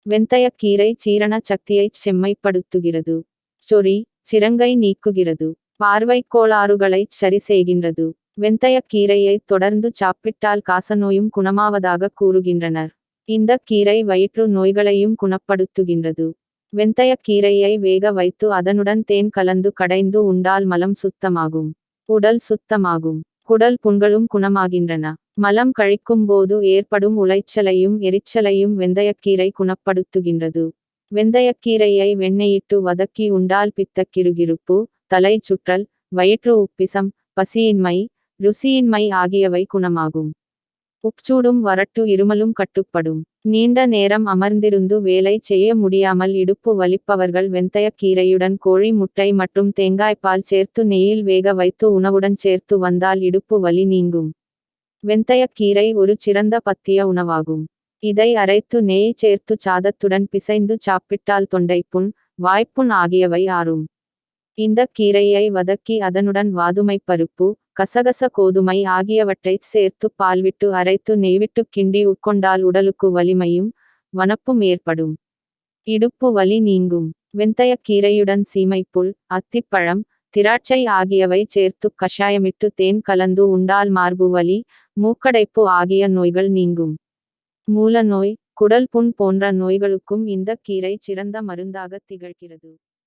வெந்தயக்கீரை சீரண சக்தியைச் செம்மைப்படுத்துகிறது. சொறி, சிரங்கை நீக்குகிறது. பார்வைக் கோளாறுகளைச் சரி செய்கின்றது. வெந்தயக்கீரையை தொடர்ந்து சாப்பிட்டால் காசநோயும் குணமாவதாக கூறுகின்றனர். இந்த கீரை வயிற்று நோய்களையும் குணப்படுத்துகின்றது. வெந்தயக்கீரையை வேக வைத்து அதனுடன் தேன் கலந்து கடைந்து உண்டால் மலம் சுத்தமாகும். உடல் சுத்தமாகும். குடல் புண்களும் குணமாகின்றன. மலம் கழிக்கும் போது ஏற்படும் உளைச்சலையும் எரிச்சலையும் வெந்தயக்கீரை குணப்படுத்துகின்றது. வெந்தயக்கீரையை வெண்ணெயிட்டு வதக்கி உண்டால் பித்தக்கிருகிருப்பு, தலை சுற்றல், வயிற்று உப்பிசம், பசியின்மை, ருசியின்மை ஆகியவை குணமாகும். உட்சூடும் வறட்டு இருமலும் கட்டுப்படும். நீண்ட நேரம் அமர்ந்திருந்து வேலை செய்ய முடியாமல் இடுப்பு வலிப்பவர்கள் வெந்தயக்கீரையுடன் கோழி முட்டை மற்றும் தேங்காய்பால் சேர்த்து நெய்யில் வேக வைத்து உணவுடன் சேர்த்து வந்தால் இடுப்பு வலி நீங்கும். வெந்தயக்கீரை ஒரு சிறந்த பத்திய உணவாகும். இதை அரைத்து நெய் சேர்த்து சாதத்துடன் பிசைந்து சாப்பிட்டால் தொண்டைப்புண், வாய்ப்புண் ஆகியவை ஆறும். இந்த கீரையை வதக்கி அதனுடன் வாதுமைப் பருப்பு, கசகச கோதுமை ஆகியவற்றைச் சேர்த்து பால்விட்டு அரைத்து நெய்விட்டு கிண்டி உட்கொண்டால் உடலுக்கு வலிமையும் வனப்பும் ஏற்படும். இடுப்பு வலி நீங்கும். வெந்தயக்கீரையுடன் சீமைப்புல், அத்திப்பழம், திராட்சை ஆகியவை சேர்த்து கஷாயமிட்டு தேன் கலந்து உண்டால் மார்பு வலி, மூக்கடைப்பு ஆகிய நோய்கள் நீங்கும். மூலநோய், குடல் புண் போன்ற நோய்களுக்கும் இந்த கீரை சிறந்த மருந்தாக திகழ்கிறது.